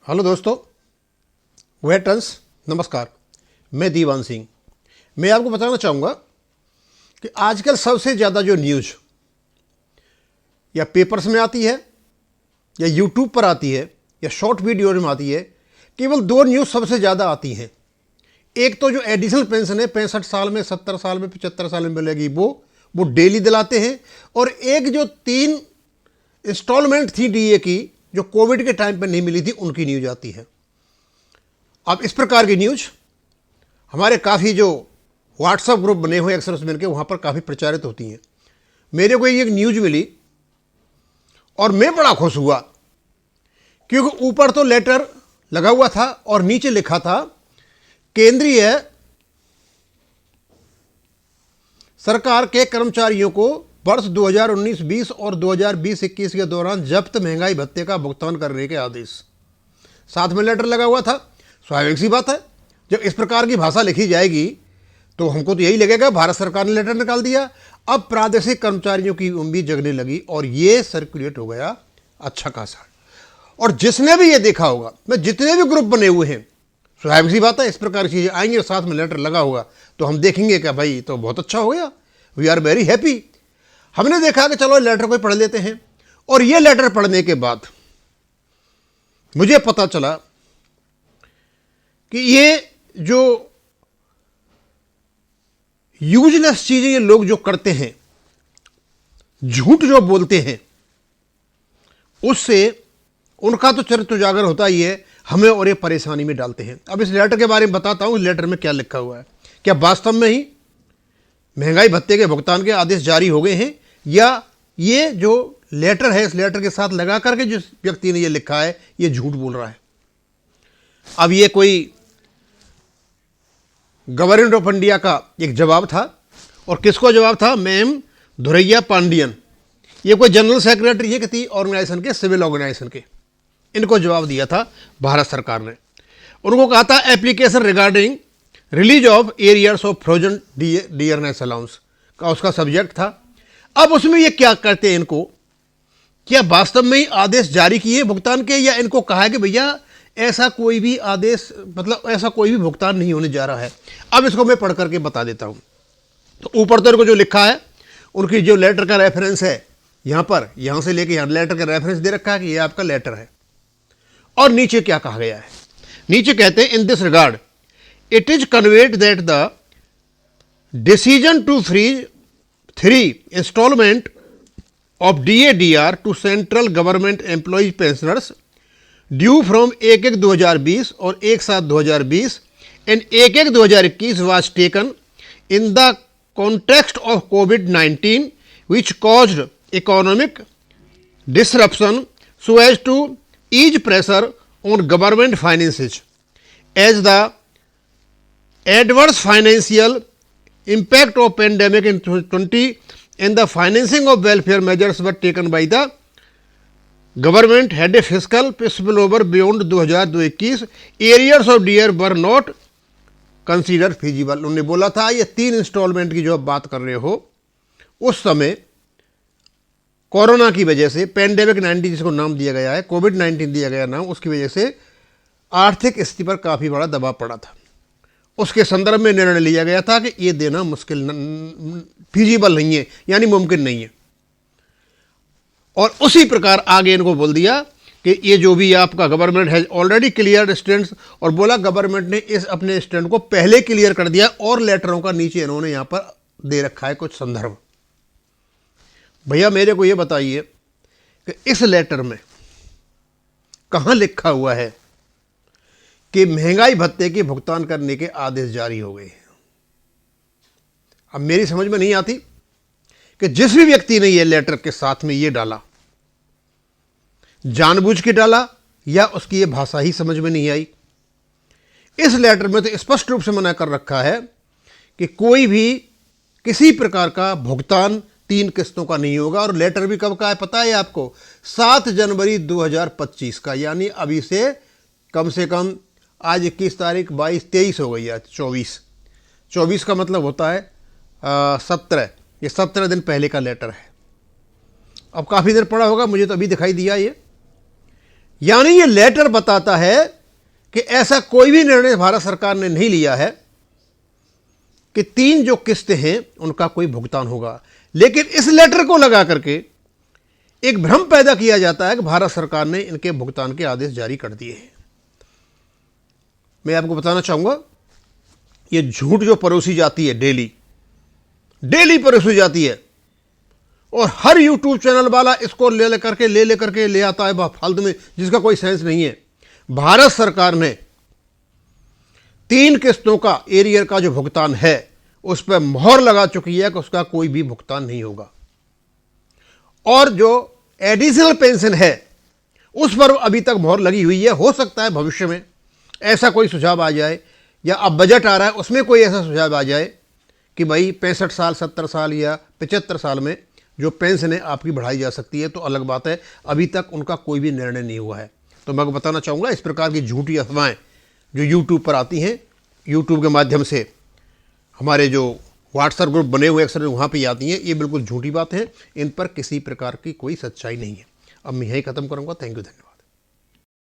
Hello दोस्तों, veterans नमस्कार। मैं दीवान सिंह। मैं आपको बताना चाहूँगा कि आजकल सबसे ज़्यादा जो न्यूज़ या पेपर्स में आती है या यूट्यूब पर आती है या शॉर्ट वीडियो में आती है, केवल दो न्यूज़ सबसे ज़्यादा आती हैं। एक तो जो एडिशनल पेंशन है 65 साल में, 70 साल में, 75 साल में मिलेगी, वो डेली दिलाते हैं। और एक जो 3 इंस्टॉलमेंट थी डीए की, जो कोविड के टाइम पर नहीं मिली थी, उनकी न्यूज़ आती है। अब इस प्रकार की न्यूज़ हमारे काफ़ी जो व्हाट्सएप ग्रुप बने हुए एक्सर्विसमैन के, वहाँ पर काफ़ी प्रचारित होती हैं। मेरे को एक न्यूज़ मिली और मैं बड़ा खुश हुआ, क्योंकि ऊपर तो लेटर लगा हुआ था और नीचे लिखा था केंद्रीय सरकार के कर्मचारियों को वर्ष 2019-20 और 2020-21 के दौरान जब्त महंगाई भत्ते का भुगतान करने के आदेश। साथ में लेटर लगा हुआ था। स्वाभाविक सी बात है, जब इस प्रकार की भाषा लिखी जाएगी तो हमको तो यही लगेगा भारत सरकार ने लेटर निकाल दिया। अब प्रादेशिक कर्मचारियों की उम्मीद जगने लगी और ये सर्कुलेट हो गया अच्छा खासा। और जिसने भी ये देखा होगा, मैं जितने भी ग्रुप बने हुए हैं, स्वाभाविक सी बात है इस प्रकार की चीज़ें आएंगी और साथ में लेटर लगा होगा तो हम देखेंगे कि भाई तो बहुत अच्छा हो गया, वी आर वेरी हैप्पी। हमने देखा कि चलो लेटर को पढ़ लेते हैं। और ये लेटर पढ़ने के बाद मुझे पता चला कि ये जो यूजलेस चीजें ये लोग जो करते हैं, झूठ जो बोलते हैं, उससे उनका तो चरित्र उजागर होता ही है, हमें और ये परेशानी में डालते हैं। अब इस लेटर के बारे में बताता हूं, लेटर में क्या लिखा हुआ है। क्या वास्तव में ही महंगाई भत्ते के भुगतान के आदेश जारी हो गए हैं, या ये जो लेटर है इस लेटर के साथ लगा करके जिस व्यक्ति ने ये लिखा है ये झूठ बोल रहा है। अब ये कोई गवर्नमेंट ऑफ इंडिया का एक जवाब था। और किसको जवाब था? मैम धुरैया पांडियन, ये कोई जनरल सेक्रेटरी है किसी ऑर्गेनाइजेशन के, सिविल ऑर्गेनाइजेशन के, इनको जवाब दिया था भारत सरकार ने। उनको कहा था application regarding release of arrears of frozen dearness allowance का उसका सब्जेक्ट था। अब उसमें ये क्या करते हैं, इनको क्या वास्तव में ही आदेश जारी किए भुगतान के, या इनको कहा है कि भैया ऐसा कोई भी आदेश, मतलब ऐसा कोई भी भुगतान नहीं होने जा रहा है। अब इसको मैं पढ़ करके बता देता हूं। तो ऊपर तो इनको जो लिखा है, उनकी जो लेटर का रेफरेंस है यहां पर, यहां से लेके यहां लेटर का रेफरेंस दे रखा है कि ये आपका लेटर है। और नीचे क्या कहा गया है? नीचे कहते हैं, in this regard it is conveyed that the decision to freeze 3 instalment of DADR to central government employees pensioners due from 1/1/2020 और 1/7/2020 and 1/1/2021 was taken in the context of COVID-19 which caused economic disruption so as to ease pressure on government finances as the adverse financial impact of pandemic in 2020 and the financing of welfare measures were taken by the government had a fiscal spillover beyond 2021 areas of DAR were not considered feasible। उन्होंने बोला था ये 3 instalment की जो आप बात कर रहे हो, उस समय कोरोना की वजह से, पैंडेमिक 19 जिसको नाम दिया गया है, कोविड-19 दिया गया नाम, उसकी वजह से आर्थिक स्थिति पर काफ़ी बड़ा दबाव पड़ा था। उसके संदर्भ में निर्णय लिया गया था कि ये देना मुश्किल, फीजिबल नहीं है, यानी मुमकिन नहीं है। और उसी प्रकार आगे इनको बोल दिया कि ये जो भी आपका गवर्नमेंट है ऑलरेडी क्लियर स्टैंड, और बोला गवर्नमेंट ने इस अपने स्टैंड को पहले क्लियर कर दिया। और लेटरों का नीचे इन्होंने यहां पर दे रखा है कुछ संदर्भ। भैया मेरे को ये बताइए कि इस लेटर में कहां लिखा हुआ है कि महंगाई भत्ते के भुगतान करने के आदेश जारी हो गए हैं। अब मेरी समझ में नहीं आती कि जिस भी व्यक्ति ने यह लेटर के साथ में ये डाला, जानबूझ के डाला या उसकी ये भाषा ही समझ में नहीं आई। इस लेटर में तो स्पष्ट रूप से मना कर रखा है कि कोई भी किसी प्रकार का भुगतान 3 किस्तों का नहीं होगा। और लेटर भी कब का है पता है आपको? 7 जनवरी 2025 का, यानी अभी से कम आज 21 तारीख, 22, 23 हो गई, आज 24 का मतलब होता है 17, ये 17 दिन पहले का लेटर है। अब काफ़ी देर पड़ा होगा, मुझे तो अभी दिखाई दिया ये। यानी ये लेटर बताता है कि ऐसा कोई भी निर्णय भारत सरकार ने नहीं लिया है कि 3 जो किस्तें हैं उनका कोई भुगतान होगा। लेकिन इस लेटर को लगा करके एक भ्रम पैदा किया जाता है कि भारत सरकार ने इनके भुगतान के आदेश जारी कर दिए हैं। मैं आपको बताना चाहूंगा, ये झूठ जो परोसी जाती है डेली परोसी जाती है, और हर यूट्यूब चैनल वाला इसको ले करके ले आता है फालतू में, जिसका कोई सेंस नहीं है। भारत सरकार ने 3 किस्तों का एरियर का जो भुगतान है उस पर मोहर लगा चुकी है कि उसका कोई भी भुगतान नहीं होगा, और जो एडिशनल पेंशन है उस पर अभी तक मोहर लगी हुई है। हो सकता है भविष्य में ऐसा कोई सुझाव आ जाए, या अब बजट आ रहा है उसमें कोई ऐसा सुझाव आ जाए कि भाई 65 साल 70 साल या 75 साल में जो पेंशन है आपकी बढ़ाई जा सकती है, तो अलग बात है। अभी तक उनका कोई भी निर्णय नहीं हुआ है। तो मैं आपको बताना चाहूँगा, इस प्रकार की झूठी अफवाहें जो यूट्यूब पर आती हैं, यूट्यूब के माध्यम से हमारे जो व्हाट्सएप ग्रुप बने हुए अक्सर वहाँ पे आती हैं, ये बिल्कुल झूठी बात है। इन पर किसी प्रकार की कोई सच्चाई नहीं है। अब मैं यही ख़त्म करूँगा। थैंक यू, धन्यवाद।